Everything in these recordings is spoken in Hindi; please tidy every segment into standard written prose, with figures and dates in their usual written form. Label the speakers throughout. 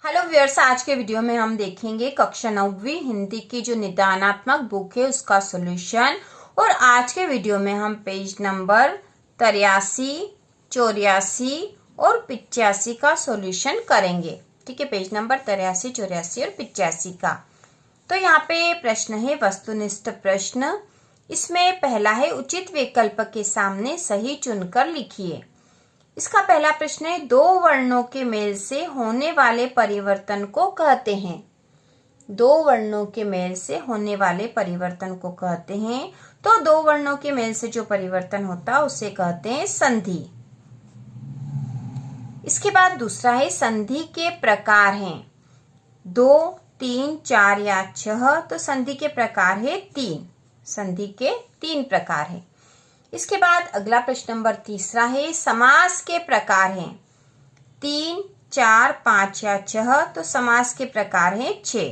Speaker 1: हेलो व्यूअर्स, आज के वीडियो में हम देखेंगे कक्षा 9वीं हिंदी की जो निदानात्मक बुक है उसका सॉल्यूशन। और आज के वीडियो में हम पेज नंबर 83, 84 और 85 का सॉल्यूशन करेंगे। ठीक है, पेज नंबर 83, 84 और 85 का। तो यहाँ पे प्रश्न है वस्तुनिष्ठ प्रश्न। इसमें पहला है उचित विकल्प के सामने सही चुनकर लिखिए। इसका पहला प्रश्न है दो वर्णों के मेल से होने वाले परिवर्तन को कहते हैं। दो वर्णों के मेल से होने वाले परिवर्तन को कहते हैं। तो दो वर्णों के मेल से जो परिवर्तन होता है उसे कहते हैं संधि। इसके बाद दूसरा है संधि के प्रकार हैं 2, 3, 4 या 6। तो संधि के प्रकार है 3। संधि के 3 प्रकार है। इसके बाद अगला प्रश्न नंबर तीसरा है समास के प्रकार हैं 3, 4, 5 या 6। तो समास के प्रकार हैं 6।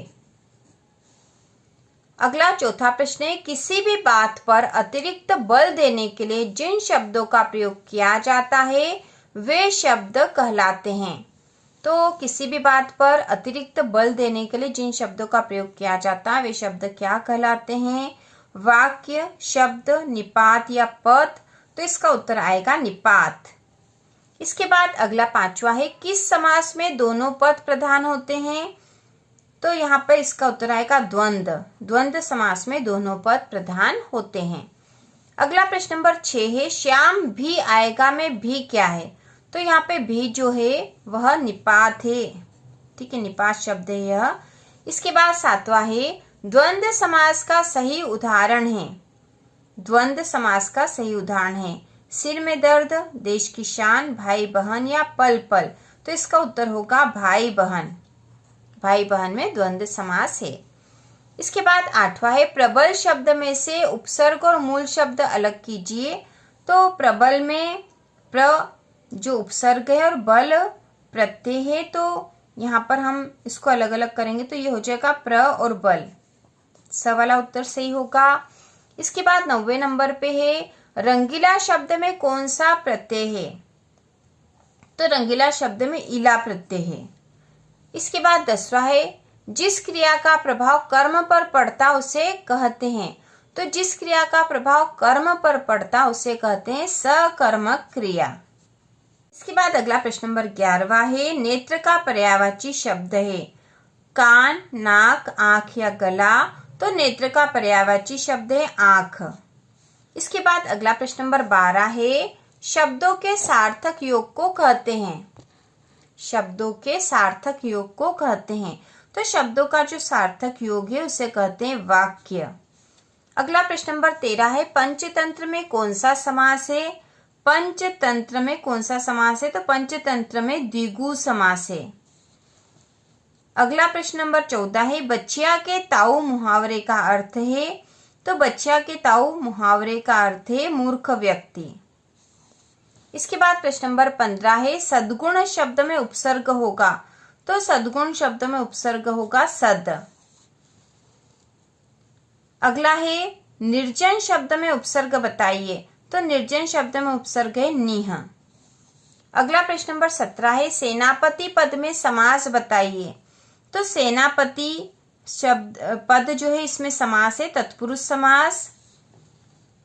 Speaker 1: अगला चौथा प्रश्न है किसी भी बात पर अतिरिक्त बल देने के लिए जिन शब्दों का प्रयोग किया जाता है वे शब्द कहलाते हैं। तो किसी भी बात पर अतिरिक्त बल देने के लिए जिन शब्दों का प्रयोग किया जाता है वे शब्द क्या कहलाते हैं? वाक्य, शब्द, निपात या पद। तो इसका उत्तर आएगा निपात। इसके बाद अगला पांचवा है किस समास में दोनों पद प्रधान होते हैं? तो यहाँ पर इसका उत्तर आएगा द्वंद्व। द्वंद्व समास में दोनों पद प्रधान होते हैं। अगला प्रश्न नंबर 6 है श्याम भी आएगा में भी क्या है? तो यहाँ पे भी जो है वह निपात है। ठीक है, निपात शब्द है यह। इसके बाद सातवां है द्वंद्व समास का सही उदाहरण है। द्वंद्व समास का सही उदाहरण है सिर में दर्द, देश की शान, भाई बहन या पल पल। तो इसका उत्तर होगा भाई बहन। भाई बहन में द्वंद्व समास है। इसके बाद आठवां है प्रबल शब्द में से उपसर्ग और मूल शब्द अलग कीजिए। तो प्रबल में प्र जो उपसर्ग है और बल प्रत्यय है। तो यहाँ पर हम इसको अलग अलग करेंगे तो ये हो जाएगा प्र और बल। स वाला उत्तर सही होगा। इसके बाद 9वें नंबर पे है रंगीला शब्द में कौन सा प्रत्यय है? तो रंगीला शब्द में इला प्रत्यय है। इसके बाद 10वां है जिस क्रिया का प्रभाव कर्म पर पड़ता उसे कहते हैं। तो जिस क्रिया का प्रभाव कर्म पर पड़ता उसे कहते हैं सकर्मक क्रिया। इसके बाद अगला प्रश्न नंबर 11वां है नेत्र का पर्यायवाची शब्द है कान, नाक, आंख या गला। तो नेत्र का पर्यायवाची शब्द है आंख। इसके बाद अगला प्रश्न नंबर 12 है शब्दों के सार्थक योग को कहते हैं। शब्दों के सार्थक योग को कहते हैं। तो शब्दों का जो सार्थक योग है उसे कहते हैं वाक्य। अगला प्रश्न नंबर 13 है पंचतंत्र में कौन सा समास है? पंचतंत्र में कौन सा समास है? तो पंचतंत्र में द्विगु समास है। अगला प्रश्न नंबर 14 है बच्चिया के ताऊ मुहावरे का अर्थ है। तो बच्चिया के ताऊ मुहावरे का अर्थ है मूर्ख व्यक्ति। इसके बाद प्रश्न नंबर 15 है सद्गुण शब्द में उपसर्ग होगा। तो सद्गुण शब्द में उपसर्ग होगा सद। अगला है निर्जन शब्द में उपसर्ग बताइए। तो निर्जन शब्द में उपसर्ग है निह। अगला प्रश्न नंबर 17 है सेनापति पद में समास बताइए। तो सेनापति शब्द पद जो है इसमें समास है तत्पुरुष समास।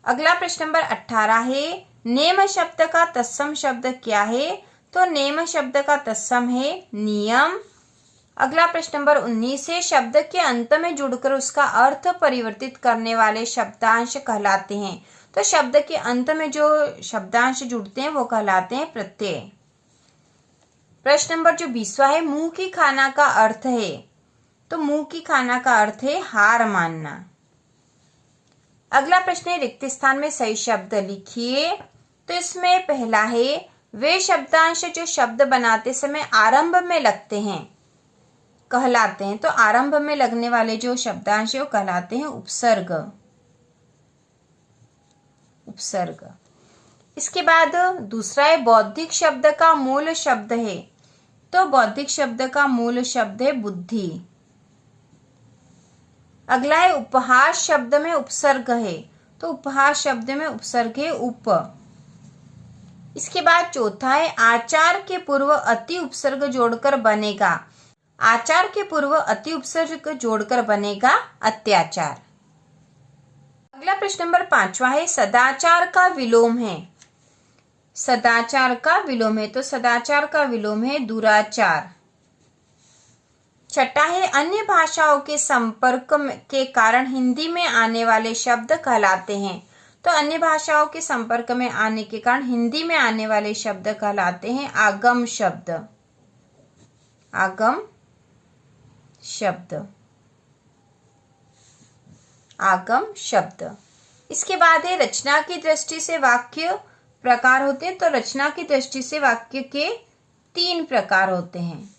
Speaker 1: अगला प्रश्न नंबर 18 है नेम शब्द का तत्सम शब्द क्या है? तो नेम शब्द का तत्सम है नियम। अगला प्रश्न नंबर 19 है शब्द के अंत में जुड़कर उसका अर्थ परिवर्तित करने वाले शब्दांश कहलाते हैं। तो शब्द के अंत में जो शब्दांश जुड़ते हैं वो कहलाते हैं प्रत्यय। प्रश्न नंबर जो 20वां है मुंह की खाना का अर्थ है। तो मुंह की खाना का अर्थ है हार मानना। अगला प्रश्न है रिक्त स्थान में सही शब्द लिखिए। तो इसमें पहला है वे शब्दांश जो शब्द बनाते समय आरंभ में लगते हैं कहलाते हैं। तो आरंभ में लगने वाले जो शब्दांश है वो कहलाते हैं उपसर्ग। उपसर्ग। इसके बाद दूसरा है बौद्धिक शब्द का मूल शब्द है। तो बौद्धिक शब्द का मूल शब्द है बुद्धि। अगला है उपहास शब्द में उपसर्ग है। तो उपहास शब्द में उपसर्ग है उप। इसके बाद चौथा है आचार के पूर्व अति उपसर्ग जोड़कर बनेगा। आचार के पूर्व अति उपसर्ग जोड़कर बनेगा अत्याचार। अगला प्रश्न नंबर 5वां है, सदाचार का विलोम है। सदाचार का विलोम है, तो सदाचार का विलोम है दुराचार। छठा है, अन्य भाषाओं के संपर्क के कारण हिंदी में आने वाले शब्द कहलाते हैं। तो अन्य भाषाओं के संपर्क में आने के कारण हिंदी में आने वाले शब्द कहलाते हैं आगम शब्द। आगम शब्द, आगम शब्द। इसके बाद है, रचना की दृष्टि से वाक्य प्रकार होते हैं। तो रचना की दृष्टि से वाक्य के 3 प्रकार होते हैं।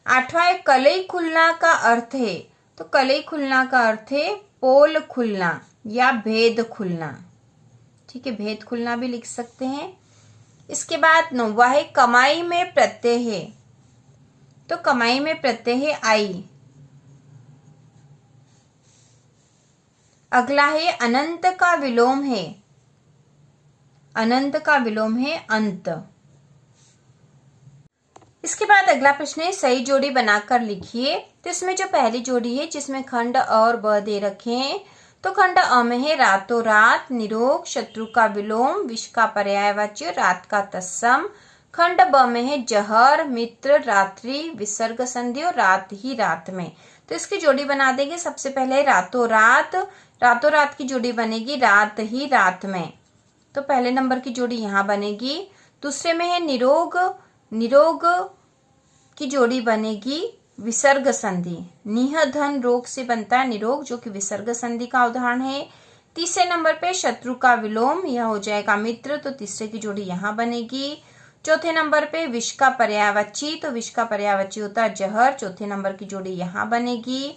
Speaker 1: 8वां है, कलई खुलना का अर्थ है। तो कलई खुलना का अर्थ है पोल खुलना या भेद खुलना। ठीक है, भेद खुलना भी लिख सकते हैं। इसके बाद 9वां है, कमाई में प्रत्यय है। तो कमाई में प्रत्यय है आई। अगला है, अनंत का विलोम है। अनंत का विलोम है अंत। इसके बाद अगला प्रश्न है, सही जोड़ी बनाकर लिखिए। तो इसमें जो पहली जोड़ी है जिसमें खंड अ और ब दे रखे हैं, तो खंड अ में है रातों रात, निरोग, शत्रु का विलोम, विष का पर्यायवाची, रात का तत्सम। खंड ब में है जहर, मित्र, रात्रि, विसर्ग संधि और रात ही रात में। तो इसकी जोड़ी बना देंगे। सबसे पहले रातों रात, रातों रात की जोड़ी बनेगी रात ही रात में। तो पहले नंबर की जोड़ी यहाँ बनेगी। दूसरे में है निरोग, निरोग की जोड़ी बनेगी विसर्ग संधि। निह धन रोग से बनता है निरोग, जो कि विसर्ग संधि का उदाहरण है। तीसरे नंबर पे शत्रु का विलोम, यह हो जाएगा मित्र, तो तीसरे की जोड़ी यहाँ बनेगी। चौथे नंबर पे विष का पर्यायवाची, तो विष का पर्यायवाची होता है जहर, चौथे नंबर की जोड़ी यहाँ बनेगी।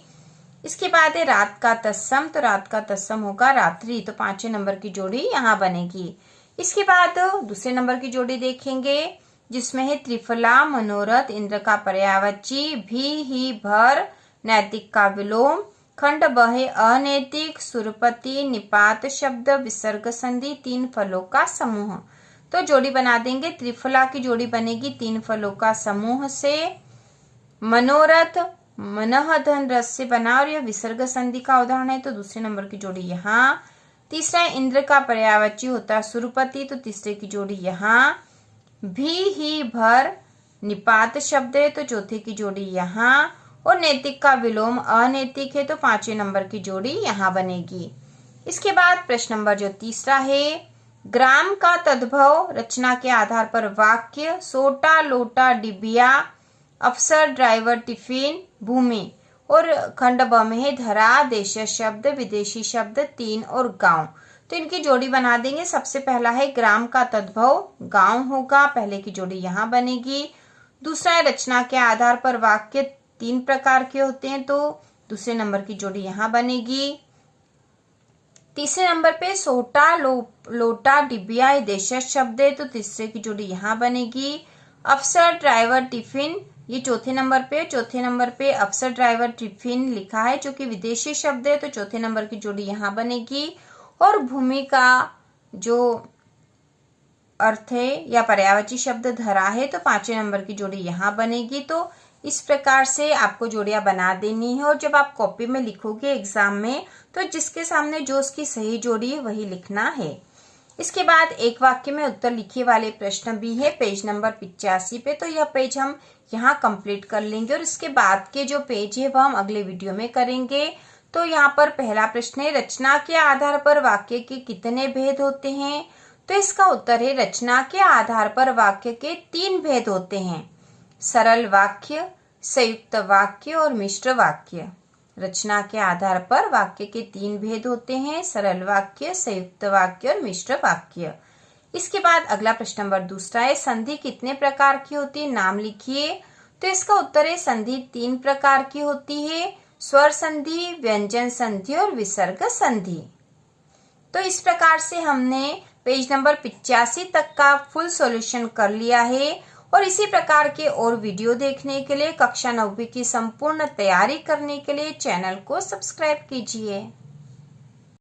Speaker 1: इसके बाद है रात का तत्सम, तो रात का तत्सम होगा रात्रि, तो 5वें नंबर की जोड़ी यहाँ बनेगी। इसके बाद दूसरे नंबर की जोड़ी देखेंगे जिसमें है त्रिफला, मनोरथ, इंद्र का पर्यायवाची, भी, ही, भर, नैतिक का विलोम। खंड ब है अनैतिक, सुरपति, निपात शब्द, विसर्ग संधि, 3 फलों का समूह। तो जोड़ी बना देंगे। त्रिफला की जोड़ी बनेगी 3 फलों का समूह से। मनोरथ मनः धन रस से बना और यह विसर्ग संधि का उदाहरण है, तो दूसरे नंबर की जोड़ी यहाँ। तीसरा इंद्र का पर्यायवाची होता है सुरपति, तो तीसरे की जोड़ी यहाँ। भी, ही, भर निपात शब्द है, तो चौथे की जोड़ी यहाँ। और नैतिक का विलोम अनैतिक है, तो 5वें नंबर की जोड़ी यहाँ बनेगी। इसके बाद प्रश्न नंबर जो तीसरा है, ग्राम का तद्भव, रचना के आधार पर वाक्य, सोटा, लोटा, डिबिया, अफसर, ड्राइवर, टिफिन, भूमि। और खंड ब में है धरा, देश शब्द, विदेशी शब्द, 3 और गांव। तो इनकी जोड़ी बना देंगे। सबसे पहला है ग्राम का तद्भव, गांव होगा, पहले की जोड़ी यहाँ बनेगी। दूसरा है रचना के आधार पर वाक्य 3 प्रकार के होते हैं, तो दूसरे नंबर की जोड़ी यहाँ बनेगी। तीसरे नंबर पे सोटा, लोटा, डिबिया, देश शब्द है, तो तीसरे की जोड़ी यहाँ बनेगी। अफसर, ड्राइवर, टिफिन, ये चौथे नंबर पे अफसर, ड्राइवर, टिफिन लिखा है जो कि विदेशी शब्द है, तो चौथे नंबर की जोड़ी यहाँ बनेगी। और भूमि का जो अर्थ है या पर्यायवाची शब्द धरा है, तो 5वें नंबर की जोड़ी यहाँ बनेगी। तो इस प्रकार से आपको जोड़ियां बना देनी है और जब आप कॉपी में लिखोगे एग्जाम में, तो जिसके सामने जो उसकी सही जोड़ी है वही लिखना है। इसके बाद एक वाक्य में उत्तर लिखिए वाले प्रश्न भी है पेज नंबर 85 पे, तो यह पेज हम यहाँ कंप्लीट कर लेंगे और इसके बाद के जो पेज है वह हम अगले वीडियो में करेंगे। तो यहाँ पर पहला प्रश्न है, रचना के आधार पर वाक्य के कितने भेद होते हैं? तो इसका उत्तर है रचना के आधार पर वाक्य के 3 भेद होते हैं, सरल वाक्य, संयुक्त वाक्य और मिश्र वाक्य। रचना के आधार पर वाक्य के 3 भेद होते हैं, सरल वाक्य, संयुक्त वाक्य और मिश्र वाक्य। इसके बाद अगला प्रश्न नंबर दूसरा है, संधि कितने प्रकार की होती है? नाम लिखिए। तो इसका उत्तर है संधि 3 प्रकार की होती है, स्वर संधि, व्यंजन संधि और विसर्ग संधि। तो इस प्रकार से हमने पेज नंबर 85 तक का फुल सॉल्यूशन कर लिया है और इसी प्रकार के और वीडियो देखने के लिए, कक्षा 9वीं की संपूर्ण तैयारी करने के लिए चैनल को सब्सक्राइब कीजिए।